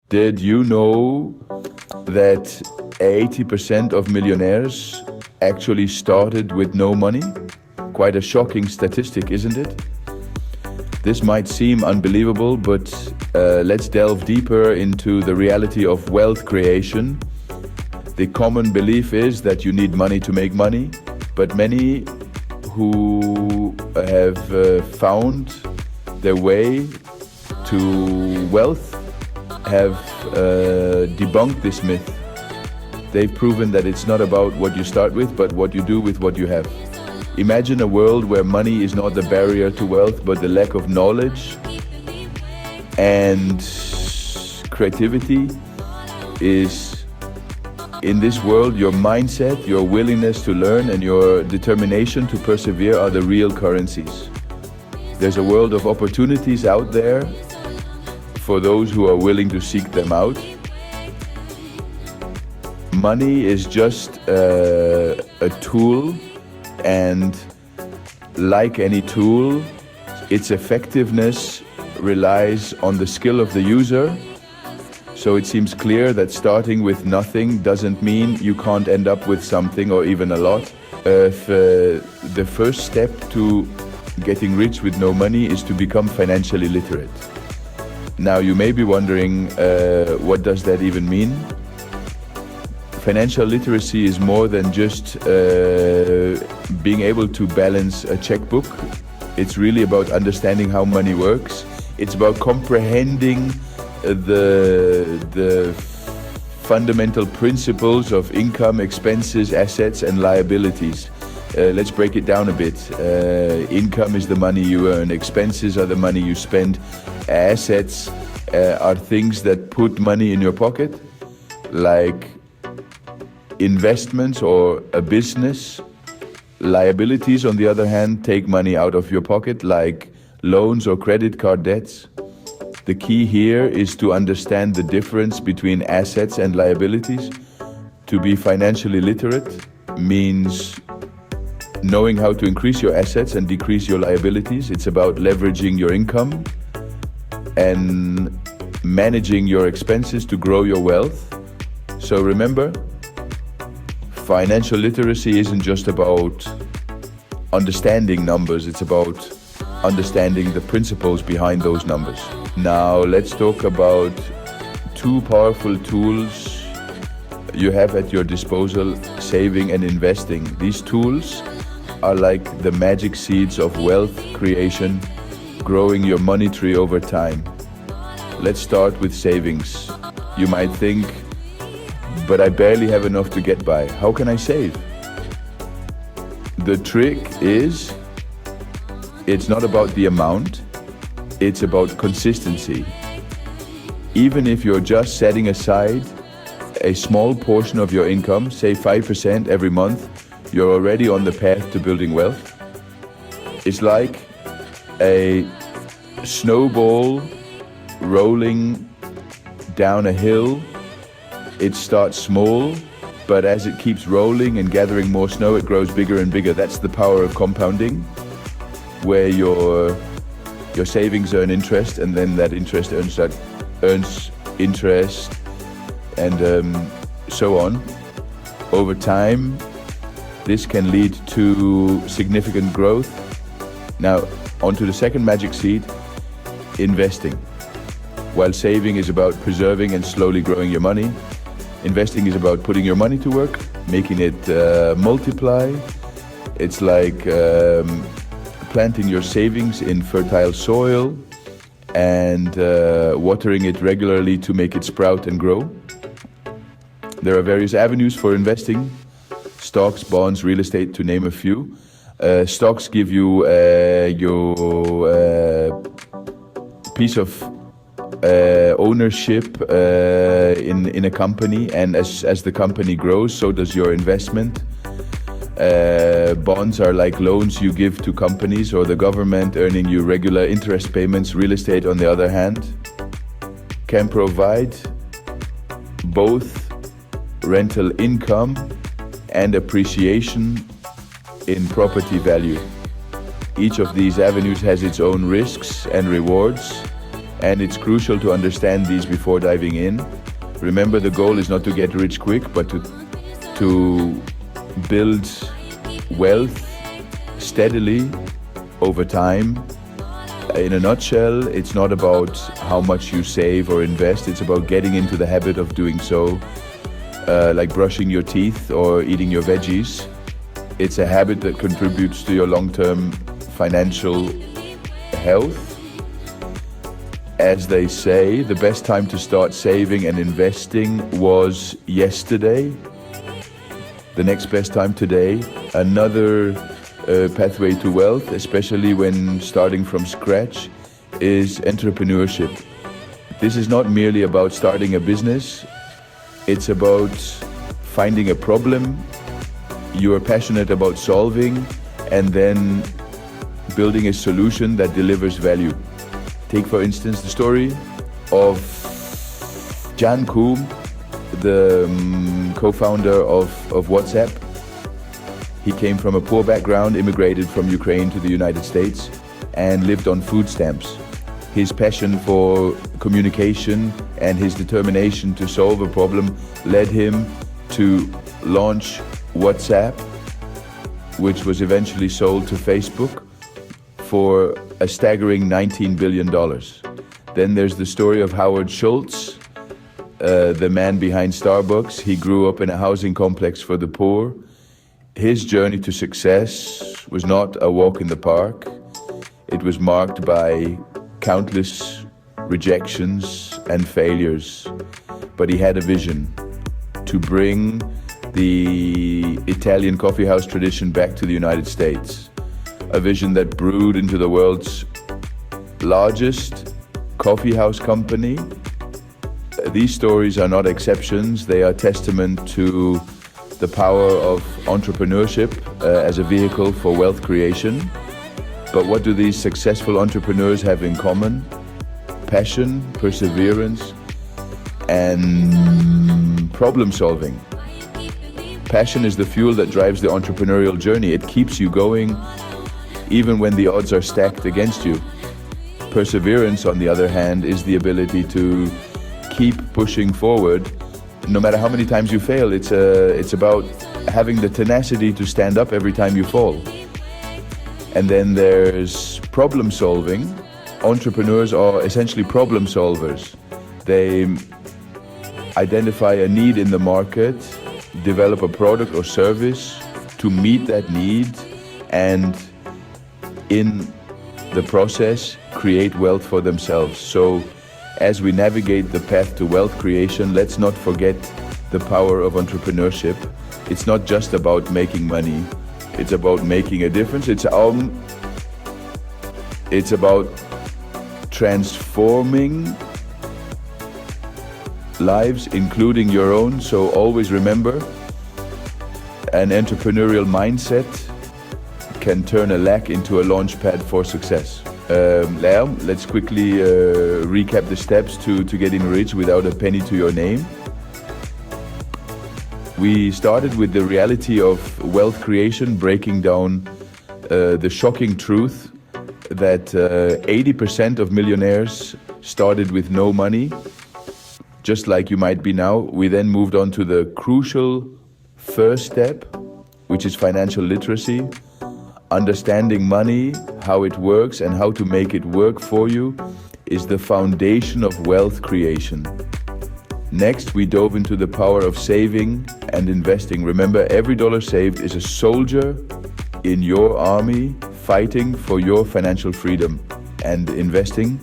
Did you know that 80% of millionaires actually started with no money? Quite a shocking statistic, isn't it? This might seem unbelievable, but let's delve deeper into the reality of wealth creation. The common belief is that you need money to make money, but many who have found their way to wealth have debunked this myth. They've proven that it's not about what you start with, but what you do with what you have. Imagine a world where money is not the barrier to wealth, but the lack of knowledge and creativity is, in this world, your mindset, your willingness to learn, and your determination to persevere are the real currencies. There's a world of opportunities out there for those who are willing to seek them out. Money is just a tool, and like any tool, its effectiveness relies on the skill of the user. So it seems clear that starting with nothing doesn't mean you can't end up with something or even a lot. If the first step to getting rich with no money is to become financially literate. Now you may be wondering, what does that even mean? Financial literacy is more than just being able to balance a checkbook. It's really about understanding how money works. It's about comprehending the fundamental principles of income, expenses, assets, and liabilities. Let's break it down a bit. Income is the money you earn. Expenses are the money you spend. Assets are things that put money in your pocket, like investments or a business. Liabilities, on the other hand, take money out of your pocket, like loans or credit card debts. The key here is to understand the difference between assets and liabilities. To be financially literate means knowing how to increase your assets and decrease your liabilities. It's about leveraging your income and managing your expenses to grow your wealth. So remember, financial literacy isn't just about understanding numbers, it's about understanding the principles behind those numbers. Now let's talk about two powerful tools you have at your disposal: saving and investing. These tools are like the magic seeds of wealth creation, growing your money tree over time. Let's start with savings. You might think, but I barely have enough to get by. How can I save? The trick is, it's not about the amount, it's about consistency. Even if you're just setting aside a small portion of your income, say 5% every month, you're already on the path to building wealth. It's like a snowball rolling down a hill. It starts small, but as it keeps rolling and gathering more snow, it grows bigger and bigger. That's the power of compounding, where your savings earn interest, and then that interest earns interest, and so on. Over time, this can lead to significant growth. Now, onto the second magic seed, investing. While saving is about preserving and slowly growing your money, investing is about putting your money to work, making it multiply. It's like planting your savings in fertile soil and watering it regularly to make it sprout and grow. There are various avenues for investing: stocks, bonds, real estate, to name a few. Stocks give you your piece of ownership in a company, and as the company grows, so does your investment. Bonds are like loans you give to companies or the government, earning you regular interest payments. Real estate, on the other hand, can provide both rental income and appreciation in property value. Each of these avenues has its own risks and rewards. And it's crucial to understand these before diving in. Remember, the goal is not to get rich quick, but to build wealth steadily over time. In a nutshell, it's not about how much you save or invest, it's about getting into the habit of doing so, like brushing your teeth or eating your veggies. It's a habit that contributes to your long-term financial health. As they say, the best time to start saving and investing was yesterday. The next best time today. Another pathway to wealth, especially when starting from scratch, is entrepreneurship. This is not merely about starting a business. It's about finding a problem you are passionate about solving and then building a solution that delivers value. Take, for instance, the story of Jan Koum, the co-founder of WhatsApp. He came from a poor background, immigrated from Ukraine to the United States, and lived on food stamps. His passion for communication and his determination to solve a problem led him to launch WhatsApp, which was eventually sold to Facebook for a staggering $19 billion. Then there's the story of Howard Schultz, the man behind Starbucks. He grew up in a housing complex for the poor. His journey to success was not a walk in the park. It was marked by countless rejections and failures. But he had a vision to bring the Italian coffeehouse tradition back to the United States. A vision that brewed into the world's largest coffeehouse company. These stories are not exceptions. They are testament to the power of entrepreneurship as a vehicle for wealth creation. But what do these successful entrepreneurs have in common? Passion, perseverance, and problem solving. Passion is the fuel that drives the entrepreneurial journey. It keeps you going even when the odds are stacked against you. Perseverance, on the other hand, is the ability to keep pushing forward. No matter how many times you fail, it's about having the tenacity to stand up every time you fall. And then there's problem solving. Entrepreneurs are essentially problem solvers. They identify a need in the market, develop a product or service to meet that need, and in the process, create wealth for themselves. So as we navigate the path to wealth creation, let's not forget the power of entrepreneurship. It's not just about making money. It's about making a difference. It's about transforming lives, including your own. So always remember, an entrepreneurial mindset can turn a lack into a launch pad for success. Leo, let's quickly recap the steps to getting rich without a penny to your name. We started with the reality of wealth creation, breaking down the shocking truth that 80% of millionaires started with no money, just like you might be now. We then moved on to the crucial first step, which is financial literacy. Understanding money, how it works, and how to make it work for you is the foundation of wealth creation. Next, we dove into the power of saving and investing. Remember, every dollar saved is a soldier in your army fighting for your financial freedom. And investing,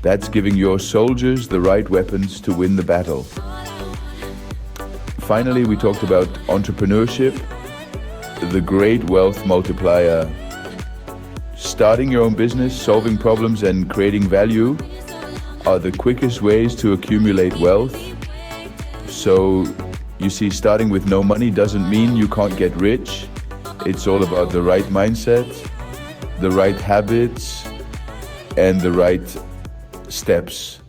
that's giving your soldiers the right weapons to win the battle. Finally, we talked about entrepreneurship, the great wealth multiplier. Starting your own business, solving problems, and creating value are the quickest ways to accumulate wealth. So you see, starting with no money doesn't mean you can't get rich. It's all about the right mindset, the right habits, and the right steps.